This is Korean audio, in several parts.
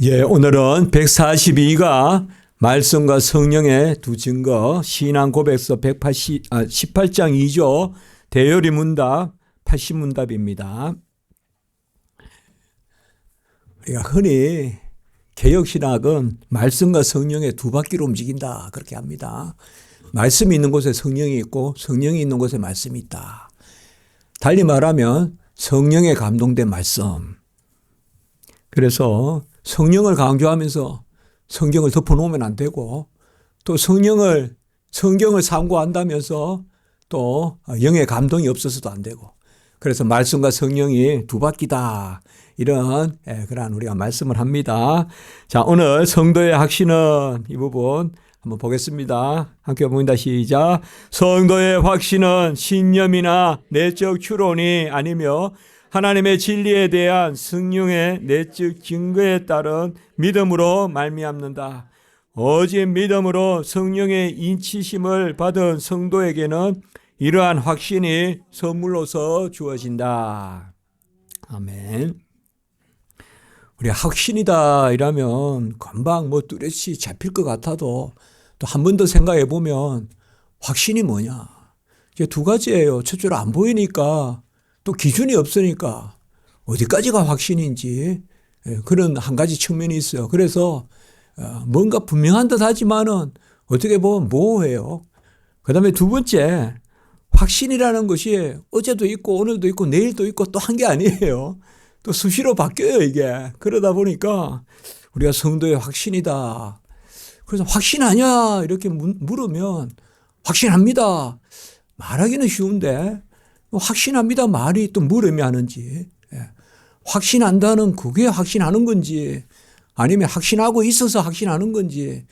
예, 오늘은 142가 말씀과 성령의 두 증거 신앙 고백서 18장 2조 대열의 문답 80문답입니다. 우리가 흔히 개혁신학은 말씀과 성령의 두 바퀴로 움직인다 그렇게 합니다. 말씀이 있는 곳에 성령이 있고 성령이 있는 곳에 말씀이 있다. 달리 말하면 성령에 감동된 말씀. 그래서 성령을 강조하면서 성경을 덮어놓으면 안 되고 또 성경을 상고한다면서 또 영의 감동이 없어서도 안 되고 그래서 말씀과 성령이 두 바퀴다 이런 그런 우리가 말씀을 합니다. 자, 오늘 성도의 확신은 이 부분 한번 보겠습니다. 함께 봅니다. 시작. 성도의 확신은 신념이나 내적 추론이 아니며 하나님의 진리에 대한 성령의 내적 증거에 따른 믿음으로 말미암는다. 오직 믿음으로 성령의 인치심을 받은 성도에게는 이러한 확신이 선물로서 주어진다. 아멘. 우리 확신이다 이러면 금방 뚜렷이 잡힐 것 같아도 또 한 번 더 생각해 보면 확신이 뭐냐? 이게 두 가지예요. 첫째로 안 보이니까 또 기준이 없으니까 어디까지가 확신인지 그런 한 가지 측면이 있어요. 그래서 뭔가 분명한 듯 하지만은 어떻게 보면 모호해요. 그 다음에 두 번째, 확신이라는 것이 어제도 있고 오늘도 있고 내일도 있고 또 한 게 아니에요. 또 수시로 바뀌어요, 이게. 그러다 보니까 우리가 성도의 확신이다. 그래서 확신하냐? 이렇게 물으면 확신합니다. 말하기는 쉬운데 확신합니다 말이 또 뭘 의미하는지, 확신한다는 그게 확신하는 건지 아니면 확신하고 있어서 확신하는 건지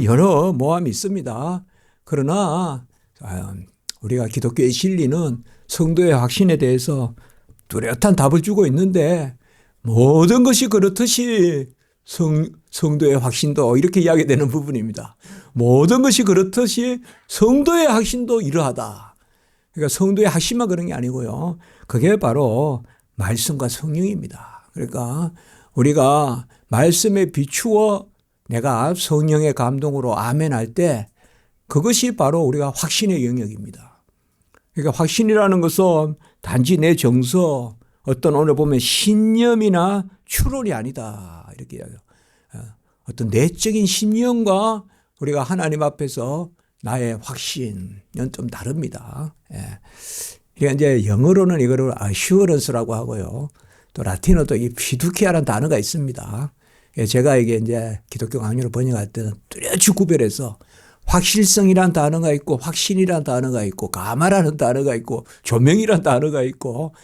여러 모함이 있습니다. 그러나 우리가 기독교의 진리는 성도의 확신에 대해서 뚜렷한 답을 주고 있는데 모든 것이 그렇듯이 성도의 확신도 이렇게 이야기되는 부분입니다. 모든 것이 그렇듯이 성도의 확신도 이러하다. 그러니까 성도의 확신만 그런 게 아니고요. 그게 바로 말씀과 성령입니다. 그러니까 우리가 말씀에 비추어 내가 성령의 감동으로 아멘 할 때 그것이 바로 우리가 확신의 영역입니다. 그러니까 확신이라는 것은 단지 내 정서, 어떤 오늘 보면 신념이나 추론이 아니다. 이렇게 이야기해요. 어떤 내적인 신념과 우리가 하나님 앞에서 나의 확신은 좀 다릅니다. 그러니까 이제 영어로는 이거를 assurance라고 하고요. 또 라틴어도 이 피두키아라는 단어가 있습니다. 제가 이게 이제 기독교 강의로 번역할 때는 뚜렷이 구별해서 확실성이라는 단어가 있고 확신이라는 단어가 있고 가마라는 단어가 있고 조명이라는 단어가 있고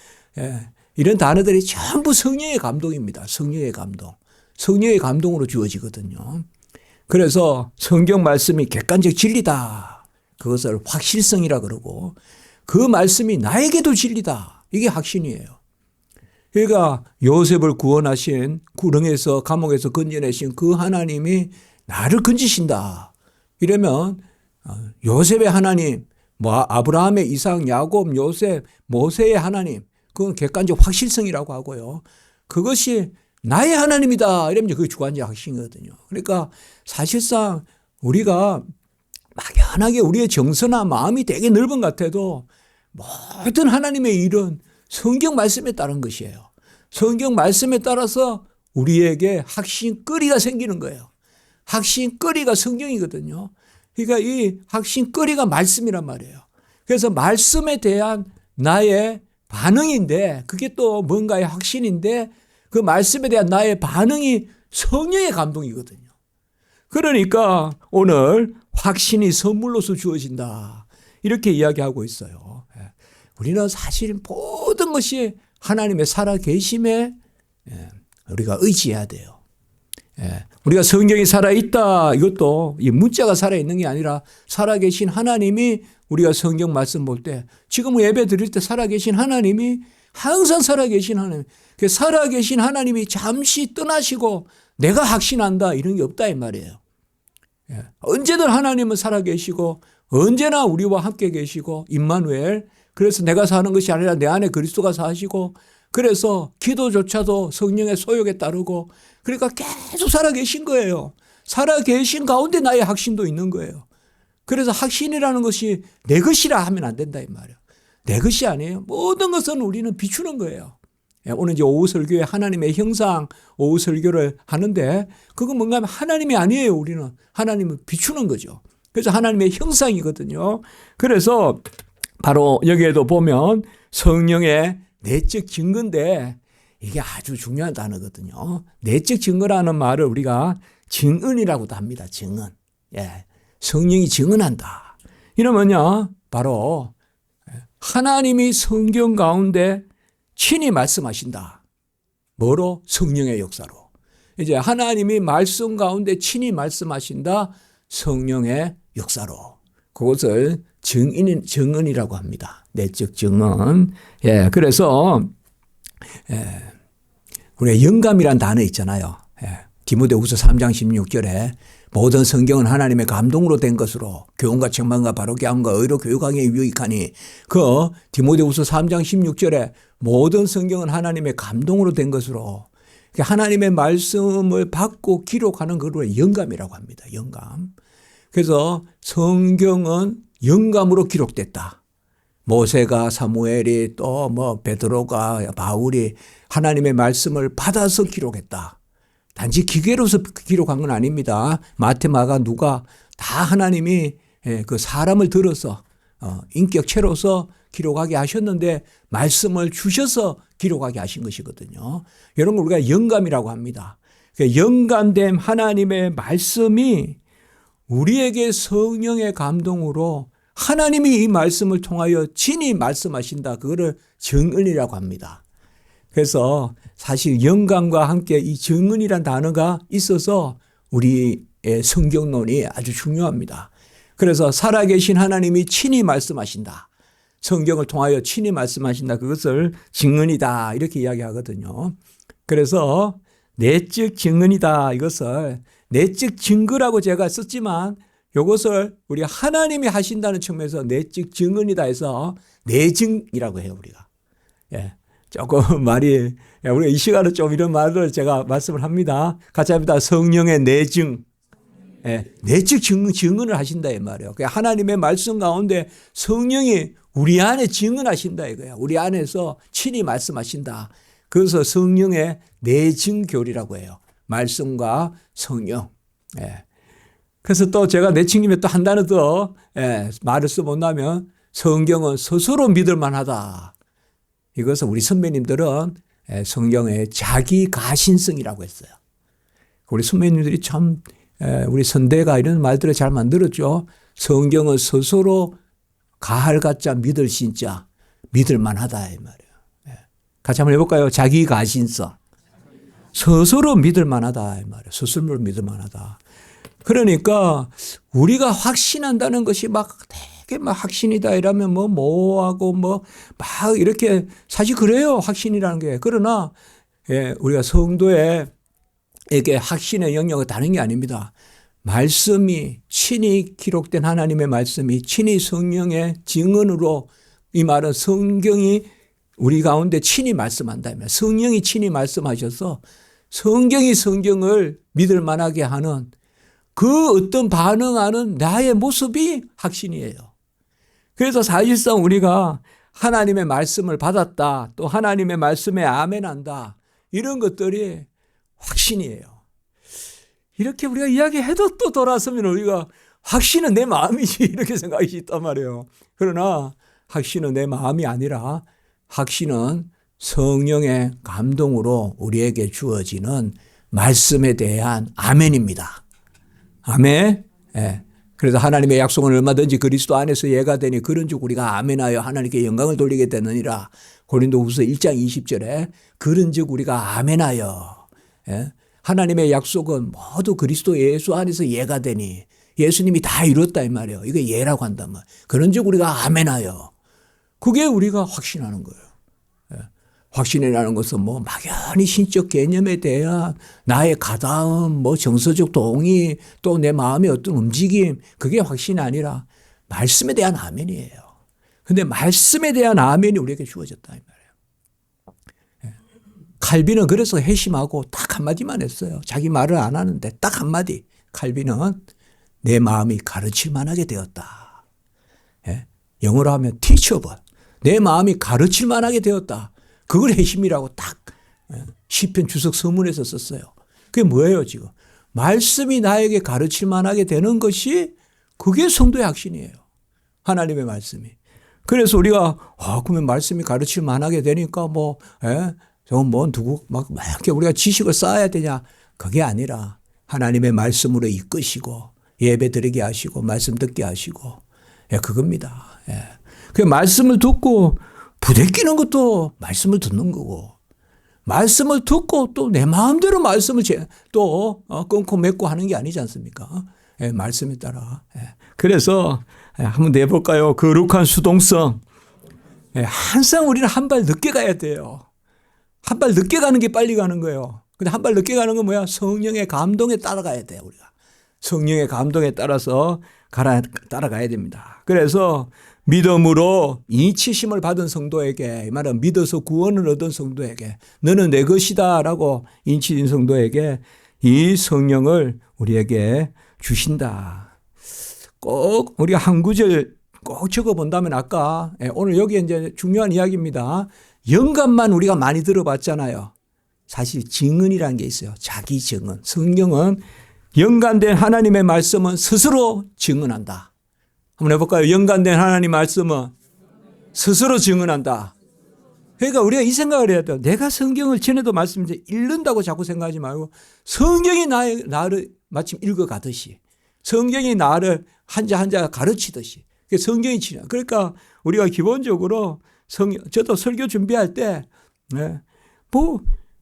이런 단어들이 전부 성령의 감동입니다. 성령의 감동. 성령의 감동으로 주어지거든요. 그래서 성경 말씀이 객관적 진리다. 그것을 확실성이라 그러고 그 말씀이 나에게도 진리다. 이게 확신이에요. 그러니까 요셉을 구원하신 구렁에서 감옥에서 건져내신 그 하나님이 나를 건지신다. 이러면 요셉의 하나님, 아브라함의 이삭, 야곱, 요셉, 모세의 하나님 그건 객관적 확실성이라고 하고요. 그것이 나의 하나님이다. 이러면 그게 주관적 확신이거든요. 그러니까 사실상 우리가 막연하게 우리의 정서나 마음이 되게 넓은 것 같아도 모든 하나님의 일은 성경 말씀에 따른 것이에요. 성경 말씀에 따라서 우리에게 확신거리가 생기는 거예요. 확신거리가 성경이거든요. 그러니까 이 확신거리가 말씀이란 말이에요. 그래서 말씀에 대한 나의 반응인데 그게 또 뭔가의 확신인데 그 말씀에 대한 나의 반응이 성령의 감동이거든요. 그러니까 오늘 확신이 선물로서 주어진다. 이렇게 이야기하고 있어요. 우리는 사실 모든 것이 하나님의 살아계심에 우리가 의지해야 돼요. 우리가 성경이 살아있다. 이것도 이 문자가 살아있는 게 아니라 살아계신 하나님이 우리가 성경 말씀 볼 때 지금 예배 드릴 때 살아계신 하나님이 항상 살아계신 하나님. 그 살아계신 하나님이 잠시 떠나시고 내가 확신한다 이런 게 없다 이 말이에요. 언제든 하나님은 살아계시고 언제나 우리와 함께 계시고 임마누엘. 그래서 내가 사는 것이 아니라 내 안에 그리스도가 사시고 그래서 기도조차도 성령의 소욕에 따르고 그러니까 계속 살아계신 거예요. 살아계신 가운데 나의 확신도 있는 거예요. 그래서 확신이라는 것이 내 것이라 하면 안 된다 이 말이에요. 내 것이 아니에요. 모든 것은 우리는 비추는 거예요. 오늘 이제 오후 설교에 하나님의 형상 오후 설교를 하는데 그건 뭔가 하면 하나님이 아니에요. 우리는 하나님을 비추는 거죠. 그래서 하나님의 형상이거든요. 그래서 바로 여기에도 보면 성령의 내적 증거인데 이게 아주 중요한 단어거든요. 내적 증거라는 말을 우리가 증언이라고도 합니다. 증언. 예. 성령이 증언한다. 이러면요, 바로 하나님이 성경 가운데 친히 말씀하신다. 뭐로? 성령의 역사로. 이제 하나님이 말씀 가운데 친히 말씀하신다. 성령의 역사로. 그것을 증언이라고 합니다. 내적 증언. 예, 그래서 우리가 영감이란 단어 있잖아요. 디모데후서 3장 16절에 모든 성경은 하나님의 감동으로 된 것으로 교훈과 책망과 바르게 함과 의로 교육하기에 유익하니 그 디모데후서 3장 16절에 모든 성경은 하나님의 감동으로 된 것으로 하나님의 말씀을 받고 기록하는 것을 영감이라고 합니다. 영감. 그래서 성경은 영감으로 기록됐다. 모세가 사무엘이 또 뭐 베드로가 바울이 하나님의 말씀을 받아서 기록했다. 단지 기계로서 기록한 건 아닙니다. 마태, 마가, 누가 다 하나님이 그 사람을 들어서 인격체로서 기록하게 하셨는데 말씀을 주셔서 기록하게 하신 것이거든요. 이런 걸 우리가 영감이라고 합니다. 영감된 하나님의 말씀이 우리에게 성령의 감동으로 하나님이 이 말씀을 통하여 친히 말씀하신다. 그거를 증언이라고 합니다. 그래서 사실 영감과 함께 이 증언이란 단어가 있어서 우리의 성경론이 아주 중요합니다. 그래서 살아계신 하나님이 친히 말씀하신다. 성경을 통하여 친히 말씀하신다. 그것을 증언이다. 이렇게 이야기하거든요. 그래서 내적 증언이다. 이것을 내적 증거라고 제가 썼지만 이것을 우리 하나님이 하신다는 측면에서 내적 증언이다 해서 내증이라고 해요. 우리가. 예. 조금 말이, 우리가 이 시간에 좀 이런 말을 제가 말씀을 합니다. 같이 합니다. 성령의 내증. 예, 내적 증언을 하신다 이 말이에요. 하나님의 말씀 가운데 성령이 우리 안에 증언하신다 이거야. 우리 안에서 친히 말씀하신다. 그래서 성령의 내증교리라고 해요. 말씀과 성령. 예. 그래서 또 제가 내칭님에 또 한 단어 더 말을 써본다면 성경은 스스로 믿을 만하다. 이것은 우리 선배님들은 성경의 자기 가신성이라고 했어요. 우리 선배님들이 참 우리 선대가 이런 말들을 잘 만들었죠. 성경은 스스로 가할 가짜 믿을 신자 믿을 만하다 이 말이에요. 같이 한번 해볼까요? 자기 가신성. 스스로 믿을 만하다 이 말이에요. 스스로 믿을 만하다. 그러니까 우리가 확신한다는 것이 막 되게 막 확신이다 이러면 뭐 뭐하고 뭐 막 이렇게 사실 그래요. 확신이라는 게. 그러나 우리가 성도에게 확신의 영역을 다른 게 아닙니다. 말씀이 친히 기록된 하나님의 말씀이 친히 성령의 증언으로 이 말은 성경이 우리 가운데 친히 말씀한다. 성령이 친히 말씀하셔서 성경이 성경을 믿을 만하게 하는 그 어떤 반응하는 나의 모습이 확신이에요. 그래서 사실상 우리가 하나님의 말씀을 받았다. 또 하나님의 말씀에 아멘한다. 이런 것들이 확신이에요. 이렇게 우리가 이야기해도 또 돌아서면 우리가 확신은 내 마음이지 이렇게 생각이 있단 말이에요. 그러나 확신은 내 마음이 아니라 확신은 성령의 감동으로 우리에게 주어지는 말씀에 대한 아멘입니다. 아멘. 예. 그래서 하나님의 약속은 얼마든지 그리스도 안에서 예가 되니 그런즉 우리가 아멘하여 하나님께 영광을 돌리게 되느니라. 고린도후서 1장 20절에 그런즉 우리가 아멘하여. 예. 하나님의 약속은 모두 그리스도 예수 안에서 예가 되니 예수님이 다 이뤘다 이 말이에요. 이거 예라고 한다면 그런즉 우리가 아멘하여. 그게 우리가 확신하는 거예요. 확신이라는 것은 뭐 막연히 신적 개념에 대한 나의 가다움, 뭐 정서적 동의, 또 내 마음의 어떤 움직임, 그게 확신이 아니라 말씀에 대한 아멘이에요. 근데 말씀에 대한 아멘이 우리에게 주어졌다 이 말이에요. 칼빈은 그래서 회심하고 딱 한마디만 했어요. 자기 말을 안 하는데 딱 한마디. 칼빈은 내 마음이 가르칠 만하게 되었다. 예? 영어로 하면 teachable. 내 마음이 가르칠 만하게 되었다. 그걸 회심이라고 딱 시편 주석 서문에서 썼어요. 그게 뭐예요 지금? 말씀이 나에게 가르칠 만하게 되는 것이 그게 성도의 확신이에요. 하나님의 말씀이. 그래서 우리가 그러면 말씀이 가르칠 만하게 되니까 뭐 두고 막 이렇게 우리가 지식을 쌓아야 되냐? 그게 아니라 하나님의 말씀으로 이끄시고 예배 드리게 하시고 말씀 듣게 하시고 그겁니다. 그 말씀을 듣고 부대끼는 것도 말씀을 듣는 거고 말씀을 듣고 또 내 마음대로 말씀을 또 끊고 맺고 하는 게 아니지 않습니까? 말씀에 따라. 그래서 한번 내볼까요? 거룩한 수동성. 항상 우리는 한 발 늦게 가야 돼요. 한 발 늦게 가는 게 빨리 가는 거예요. 근데 한 발 늦게 가는 건 뭐야? 성령의 감동에 따라가야 돼요, 우리가. 성령의 감동에 따라서 따라가야 됩니다. 그래서 믿음으로 인치심을 받은 성도에게, 이 말은 믿어서 구원을 얻은 성도에게, 너는 내 것이다 라고 인치인 성도에게 이 성령을 우리에게 주신다. 꼭 우리가 한 구절 꼭 적어본다면 아까 오늘 여기 이제 중요한 이야기입니다. 영감만 우리가 많이 들어봤잖아요. 사실 증언이라는 게 있어요. 자기 증언. 성령은 영감된 하나님의 말씀은 스스로 증언한다. 한번 해볼까요? 영감된 하나님 말씀은 스스로 증언한다. 그러니까 우리가 이 생각을 해야 돼요. 내가 성경을 전에도 말씀드렸는데 읽는다고 자꾸 생각하지 말고 성경이 나를 마침 읽어가듯이 성경이 나를 한자 한자 가르치듯이 성경이 지나. 그러니까 우리가 기본적으로 저도 설교 준비할 때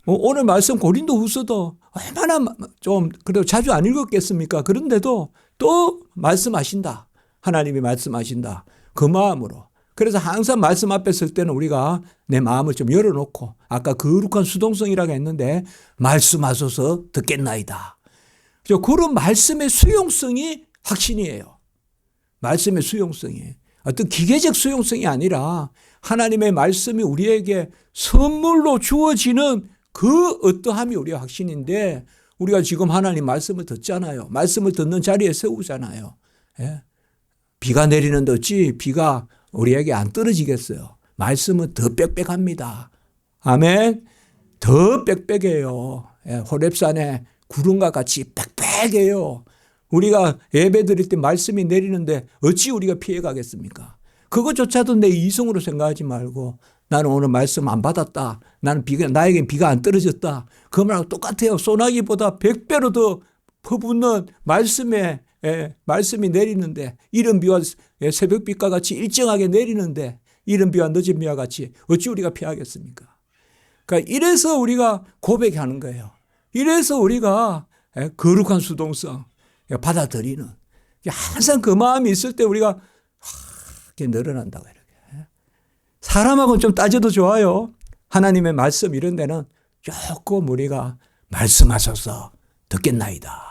오늘 말씀 고린도후서도 얼마나 좀 그래도 자주 안 읽었겠습니까? 그런데도 또 말씀하신다. 하나님이 말씀하신다. 그 마음으로. 그래서 항상 말씀 앞에 설 때는 우리가 내 마음을 좀 열어놓고 아까 거룩한 수동성이라고 했는데 말씀하소서 듣겠나이다. 그런 말씀의 수용성이 확신이에요. 말씀의 수용성이. 어떤 기계적 수용성이 아니라 하나님의 말씀이 우리에게 선물로 주어지는 그 어떠함이 우리의 확신인데 우리가 지금 하나님 말씀을 듣잖아요. 말씀을 듣는 자리에 세우잖아요. 비가 내리는데 어찌 비가 우리에게 안 떨어지겠어요. 말씀은 더 빽빽합니다. 아멘. 더 빽빽해요. 호렙산에 구름과 같이 빽빽해요. 우리가 예배 드릴 때 말씀이 내리는데 어찌 우리가 피해 가겠습니까? 그것조차도 내 이성으로 생각하지 말고 나는 오늘 말씀 안 받았다. 나에겐 비가 안 떨어졌다. 그 말하고 똑같아요. 소나기보다 100배로 더 퍼붓는 말씀이 내리는데 이른 비와 새벽빛과 같이 일정하게 내리는데 이른 비와 늦은 비와 같이 어찌 우리가 피하겠습니까? 그러니까 이래서 우리가 고백하는 거예요. 이래서 우리가 거룩한 수동성 받아들이는 항상 그 마음이 있을 때 우리가 이렇게 늘어난다고 이렇게. 사람하고는 좀 따져도 좋아요. 하나님의 말씀 이런 데는 조금 우리가 말씀하셔서 듣겠나이다.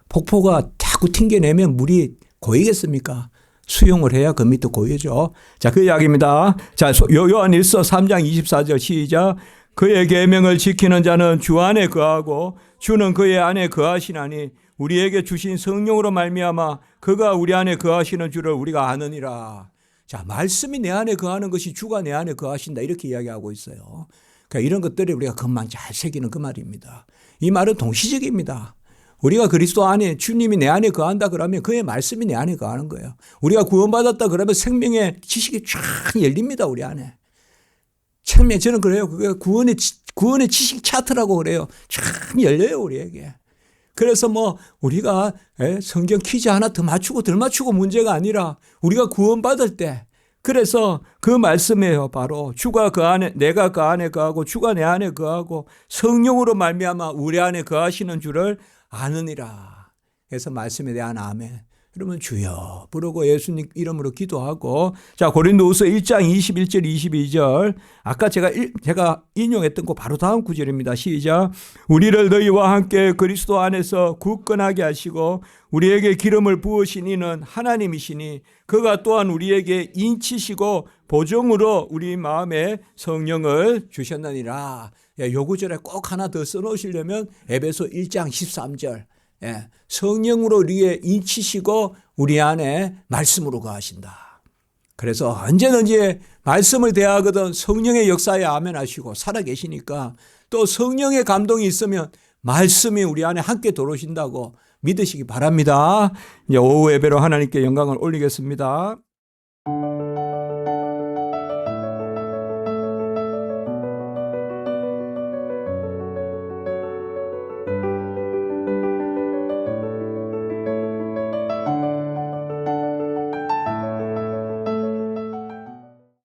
폭포가 자꾸 튕겨내면 물이 고이겠습니까? 수용을 해야 그 밑도 고이죠. 자, 그 이야기입니다. 자, 요한일서 3장 24절 시작. 그의 계명을 지키는 자는 주 안에 거하고 주는 그의 안에 거하시나니 우리에게 주신 성령으로 말미암아 그가 우리 안에 거하시는 줄을 우리가 아느니라. 자, 말씀이 내 안에 거하는 것이 주가 내 안에 거하신다 이렇게 이야기하고 있어요. 그러니까 이런 것들이 우리가 금방 잘 새기는 그 말입니다. 이 말은 동시적입니다. 우리가 그리스도 안에 주님이 내 안에 거한다 그러면 그의 말씀이 내 안에 거하는 거예요. 우리가 구원받았다 그러면 생명의 지식이 쫙 열립니다. 우리 안에. 처음에 저는 그래요. 그게 구원의 지식 차트라고 그래요. 쫙 열려요 우리에게. 그래서 우리가 성경 퀴즈 하나 더 맞추고 덜 맞추고 문제가 아니라 우리가 구원받을 때 그래서 그 말씀이에요. 바로 주가 그 안에 내가 그 안에 거하고 주가 내 안에 거하고 성령으로 말미암아 우리 안에 거하시는 줄을 아느니라. 그래서 말씀에 대한 아멘. 그러면 주여 부르고 예수님 이름으로 기도하고, 자, 고린도후서 1장 21절 22절 아까 제가 인용했던 거 바로 다음 구절입니다. 시작. 우리를 너희와 함께 그리스도 안에서 굳건하게 하시고 우리에게 기름을 부으신 이는 하나님이시니 그가 또한 우리에게 인치시고 보정으로 우리 마음에 성령을 주셨느니라. 요 구절에 꼭 하나 더 써놓으시려면 에베소 1장 13절. 성령으로 우리에 인치시고 우리 안에 말씀으로 거하신다. 그래서 언제든지 말씀을 대하거든 성령의 역사에 아멘하시고 살아계시니까, 또 성령의 감동이 있으면 말씀이 우리 안에 함께 들어오신다고 믿으시기 바랍니다. 이제 오후 예배로 하나님께 영광을 올리겠습니다.